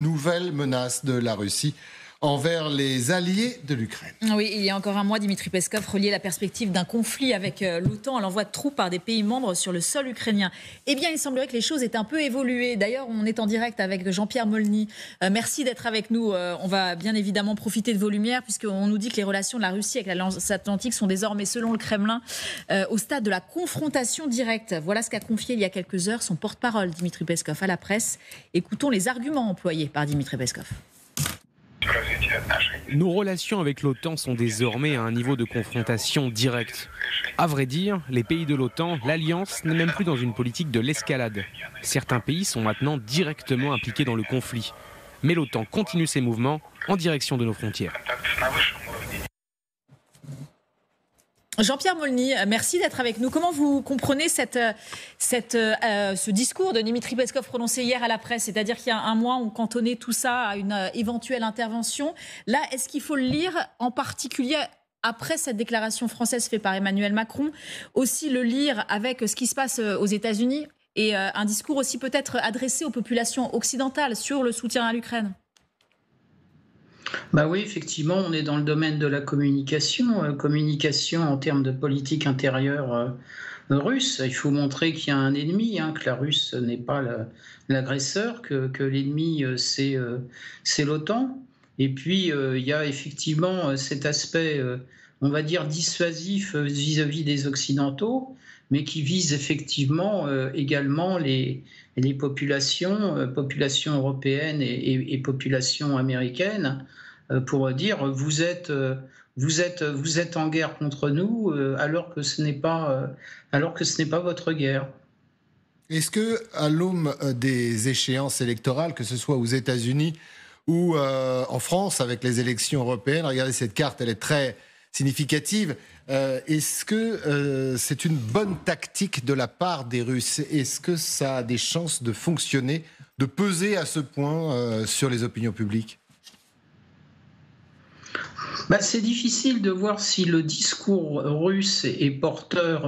Nouvelle menace de la Russie envers les alliés de l'Ukraine. Oui, il y a encore un mois, Dimitri Peskov reliait la perspective d'un conflit avec l'OTAN à l'envoi de troupes par des pays membres sur le sol ukrainien. Eh bien, il semblerait que les choses aient un peu évolué. D'ailleurs, on est en direct avec Jean-Pierre Molny. Merci d'être avec nous. On va bien évidemment profiter de vos lumières, puisqu'on nous dit que les relations de la Russie avec l'Alliance Atlantique sont désormais, selon le Kremlin, au stade de la confrontation directe. Voilà ce qu'a confié il y a quelques heures son porte-parole, Dimitri Peskov, à la presse. Écoutons les arguments employés par Dimitri Peskov. Nos relations avec l'OTAN sont désormais à un niveau de confrontation directe. À vrai dire, les pays de l'OTAN, l'Alliance n'est même plus dans une politique de l'escalade. Certains pays sont maintenant directement impliqués dans le conflit. Mais l'OTAN continue ses mouvements en direction de nos frontières. Jean-Pierre Molny, merci d'être avec nous. Comment vous comprenez ce discours de Dimitri Peskov prononcé hier à la presse? C'est-à-dire qu'il y a un mois, on cantonnait tout ça à une éventuelle intervention. Là, est-ce qu'il faut le lire en particulier après cette déclaration française faite par Emmanuel Macron, aussi le lire avec ce qui se passe aux États-Unis et un discours aussi peut-être adressé aux populations occidentales sur le soutien à l'Ukraine? Bah oui, effectivement, on est dans le domaine de la communication, communication en termes de politique intérieure russe. Il faut montrer qu'il y a un ennemi, que la Russe n'est pas l'agresseur, que l'ennemi c'est l'OTAN. Et puis il y a effectivement cet aspect, on va dire, dissuasif vis-à-vis des Occidentaux, mais qui vise effectivement également les populations européennes et populations américaines, pour dire vous êtes en guerre contre nous alors que ce n'est pas votre guerre. Est-ce que, à l'aune des échéances électorales, que ce soit aux États-Unis ou en France avec les élections européennes, regardez cette carte, elle est très significative. Est-ce que c'est une bonne tactique de la part des Russes? Est-ce que ça a des chances de fonctionner, de peser à ce point sur les opinions publiques? C'est difficile de voir si le discours russe est porteur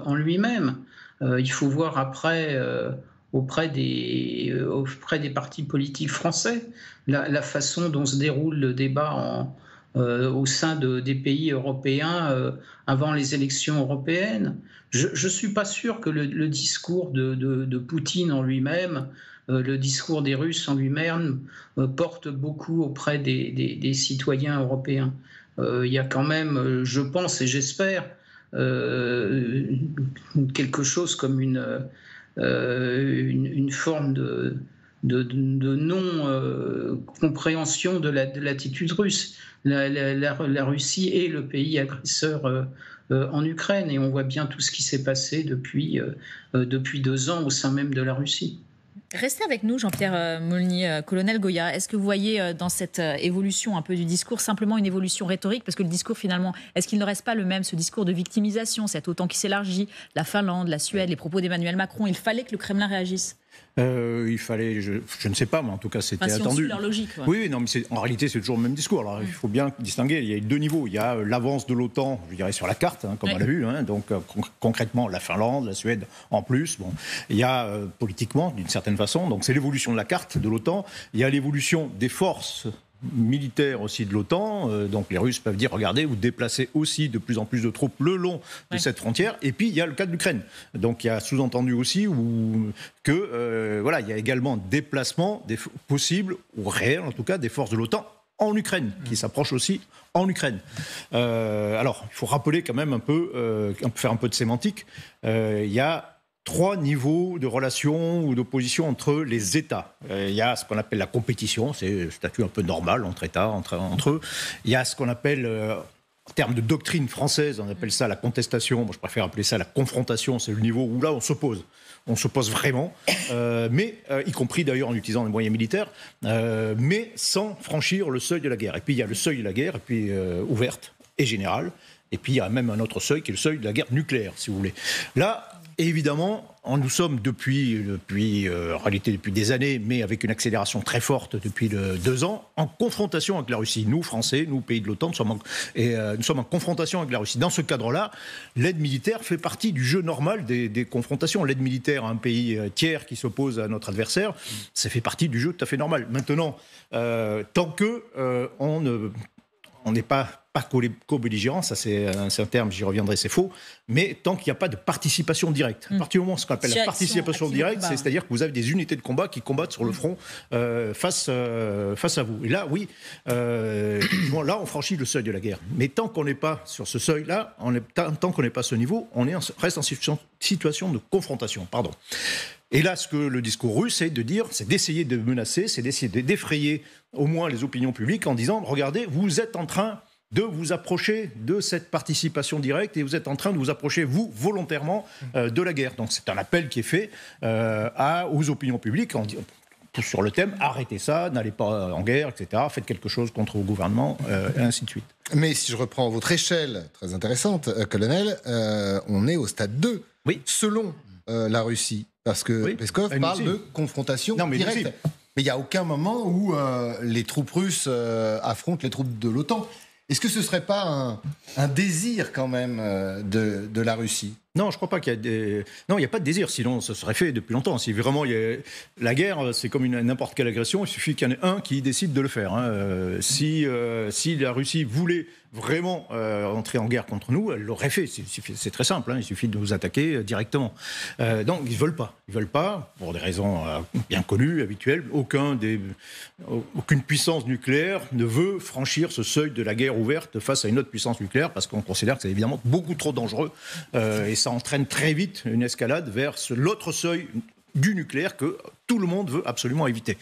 en lui-même. Il faut voir après auprès des partis politiques français la façon dont se déroule le débat au sein des pays européens avant les élections européennes. Je ne suis pas sûr que le discours de Poutine en lui-même, le discours des Russes en lui-même, porte beaucoup auprès des citoyens européens. Il y a quand même, je pense et j'espère, quelque chose comme une forme de non-compréhension de l'attitude russe. La Russie est le pays agresseur en Ukraine, et on voit bien tout ce qui s'est passé depuis 2 ans au sein même de la Russie. Restez avec nous, Jean-Pierre Molny. Colonel Goya, est-ce que vous voyez dans cette évolution un peu du discours simplement une évolution rhétorique? Parce que le discours, finalement, est-ce qu'il ne reste pas le même, ce discours de victimisation, cet OTAN qui s'élargit, la Finlande, la Suède, les propos d'Emmanuel Macron? Il fallait que le Kremlin réagisse. Il fallait, je ne sais pas, mais en tout cas c'était si attendu. on suit leur logique, ouais. Oui, non, mais en réalité c'est toujours le même discours. Alors il faut bien distinguer. Il y a 2 niveaux. Il y a l'avance de l'OTAN, je dirais sur la carte, comme on l'a vu. Donc concrètement la Finlande, la Suède en plus. Bon, il y a politiquement d'une certaine façon. Donc c'est l'évolution de la carte de l'OTAN. Il y a l'évolution des forces militaires aussi de l'OTAN, donc les Russes peuvent dire regardez, vous déplacez aussi de plus en plus de troupes le long de cette frontière, et puis il y a le cas de l'Ukraine, donc il y a sous-entendu aussi que il y a également déplacement possible ou réel en tout cas des forces de l'OTAN en Ukraine, qui s'approchent aussi en Ukraine. Alors il faut rappeler quand même faire un peu de sémantique, il y a 3 niveaux de relations ou d'opposition entre les États. Il y a ce qu'on appelle la compétition, c'est un statut un peu normal entre États, entre eux. Il y a ce qu'on appelle, en termes de doctrine française, on appelle ça la contestation. Moi, je préfère appeler ça la confrontation. C'est le niveau où là, on s'oppose. On s'oppose vraiment, mais y compris d'ailleurs en utilisant les moyens militaires, mais sans franchir le seuil de la guerre. Et puis il y a le seuil de la guerre, et puis ouverte et générale. Et puis il y a même un autre seuil qui est le seuil de la guerre nucléaire, si vous voulez. Là, évidemment, nous sommes depuis en réalité depuis des années, mais avec une accélération très forte depuis 2 ans, en confrontation avec la Russie. Nous, Français, nous, pays de l'OTAN, nous sommes en confrontation avec la Russie. Dans ce cadre-là, l'aide militaire fait partie du jeu normal des confrontations. L'aide militaire à un pays tiers qui s'oppose à notre adversaire, ça fait partie du jeu tout à fait normal. Maintenant, tant que on n'est pas co-belligérant, ça c'est un terme, j'y reviendrai, c'est faux, mais tant qu'il n'y a pas de participation directe. À partir du moment où ce qu'on appelle la participation directe, c'est-à-dire que vous avez des unités de combat qui combattent sur le front face à vous. Et là, oui, là on franchit le seuil de la guerre. Mais tant qu'on n'est pas sur ce seuil-là, tant qu'on n'est pas à ce niveau, reste en situation de confrontation. Et là, ce que le discours russe, c'est d'essayer de menacer, c'est d'essayer d'effrayer au moins les opinions publiques en disant, regardez, vous êtes en train de vous approcher de cette participation directe et vous êtes en train de vous approcher, vous, volontairement, de la guerre. Donc c'est un appel qui est fait aux opinions publiques sur le thème, arrêtez ça, n'allez pas en guerre, etc., faites quelque chose contre le gouvernement, et ainsi de suite. Mais si je reprends votre échelle, très intéressante, colonel, on est au stade 2, selon la Russie. Parce que Peskov parle de confrontation directe. Mais il n'y a aucun moment où les troupes russes affrontent les troupes de l'OTAN. Est-ce que ce ne serait pas un désir quand même de la Russie ? Non, je ne crois pas qu'il y a Non, il n'y a pas de désir, sinon ça serait fait depuis longtemps. Si vraiment la guerre, c'est comme n'importe quelle agression, il suffit qu'il y en ait un qui décide de le faire. Si la Russie voulait vraiment entrer en guerre contre nous, elle l'aurait fait. C'est très simple, il suffit de nous attaquer directement. Donc ils ne veulent pas. Ils ne veulent pas, pour des raisons bien connues, habituelles. Aucune puissance nucléaire ne veut franchir ce seuil de la guerre ouverte face à une autre puissance nucléaire, parce qu'on considère que c'est évidemment beaucoup trop dangereux. Et ça entraîne très vite une escalade vers l'autre seuil du nucléaire que tout le monde veut absolument éviter.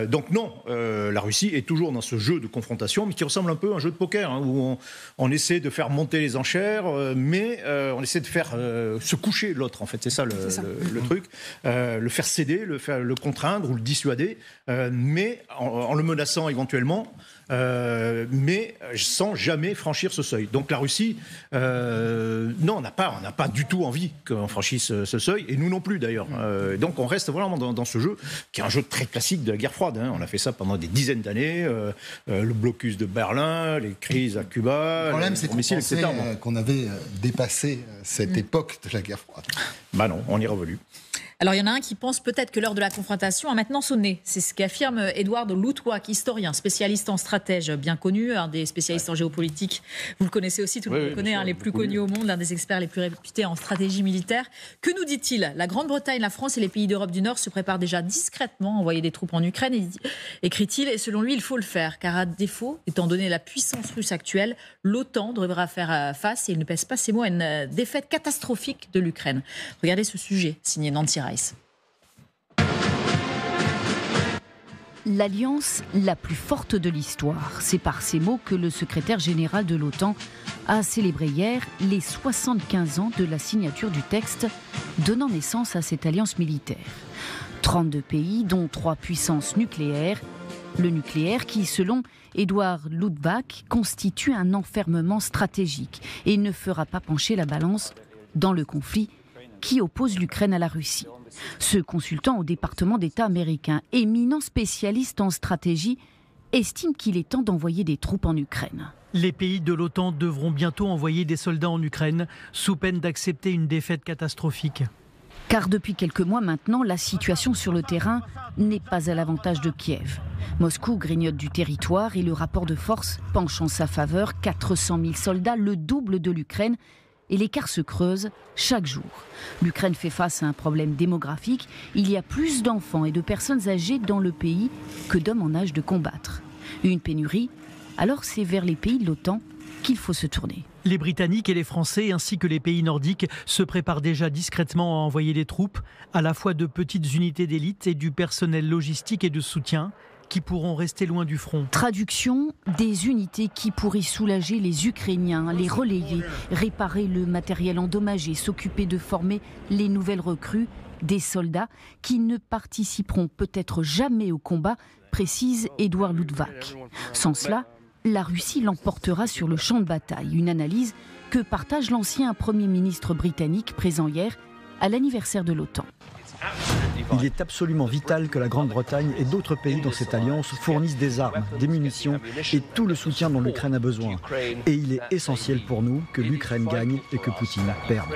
Donc non, la Russie est toujours dans ce jeu de confrontation, mais qui ressemble un peu à un jeu de poker, où on essaie de faire monter les enchères, mais on essaie de faire se coucher l'autre, en fait. C'est ça le truc. Le faire céder, le contraindre ou le dissuader, mais en le menaçant éventuellement, mais sans jamais franchir ce seuil. Donc la Russie, non, on n'a pas du tout envie qu'on franchisse ce seuil, et nous non plus d'ailleurs. Donc on reste vraiment dans ce jeu, qui est un jeu très classique de la guerre froide. On a fait ça pendant des dizaines d'années, le blocus de Berlin, les crises à Cuba, le problème, c'est qu'on pensait qu'on avait dépassé cette époque de la guerre froide. Bah non, on y est revenu. Alors, il y en a un qui pense peut-être que l'heure de la confrontation a maintenant sonné. C'est ce qu'affirme Edward Luttwak, historien, spécialiste en stratège, bien connu, un des spécialistes en géopolitique. Vous le connaissez aussi, tout le monde le connaît, les plus connus au monde, l'un des experts les plus réputés en stratégie militaire. Que nous dit-il ? La Grande-Bretagne, la France et les pays d'Europe du Nord se préparent déjà discrètement à envoyer des troupes en Ukraine, écrit-il, et selon lui, il faut le faire, car à défaut, étant donné la puissance russe actuelle, l'OTAN devra faire face, et il ne pèse pas ses mots, à une défaite catastrophique de l'Ukraine. Regardez ce sujet, signé Nancy Rice. L'alliance la plus forte de l'histoire. C'est par ces mots que le secrétaire général de l'OTAN a célébré hier les 75 ans de la signature du texte donnant naissance à cette alliance militaire. 32 pays, dont 3 puissances nucléaires. Le nucléaire qui, selon Edward Luttwak, constitue un enfermement stratégique et ne fera pas pencher la balance dans le conflit qui oppose l'Ukraine à la Russie. Ce consultant au département d'État américain, éminent spécialiste en stratégie, estime qu'il est temps d'envoyer des troupes en Ukraine. Les pays de l'OTAN devront bientôt envoyer des soldats en Ukraine, sous peine d'accepter une défaite catastrophique. Car depuis quelques mois maintenant, la situation sur le terrain n'est pas à l'avantage de Kiev. Moscou grignote du territoire et le rapport de force penche en sa faveur. 400 000 soldats, le double de l'Ukraine. Et l'écart se creuse chaque jour. L'Ukraine fait face à un problème démographique. Il y a plus d'enfants et de personnes âgées dans le pays que d'hommes en âge de combattre. Une pénurie, alors c'est vers les pays de l'OTAN qu'il faut se tourner. Les Britanniques et les Français, ainsi que les pays nordiques, se préparent déjà discrètement à envoyer des troupes, à la fois de petites unités d'élite et du personnel logistique et de soutien, qui pourront rester loin du front. Traduction, des unités qui pourraient soulager les Ukrainiens, les relayer, réparer le matériel endommagé, s'occuper de former les nouvelles recrues, des soldats qui ne participeront peut-être jamais au combat, précise Edward Luttwak. Sans cela, la Russie l'emportera sur le champ de bataille. Une analyse que partage l'ancien Premier ministre britannique présent hier à l'anniversaire de l'OTAN. Il est absolument vital que la Grande-Bretagne et d'autres pays dans cette alliance fournissent des armes, des munitions et tout le soutien dont l'Ukraine a besoin. Et il est essentiel pour nous que l'Ukraine gagne et que Poutine perde.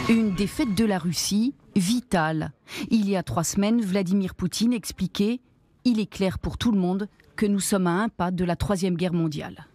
Une défaite de la Russie, vitale. Il y a 3 semaines, Vladimir Poutine expliquait « Il est clair pour tout le monde que nous sommes à un pas de la 3e guerre mondiale ».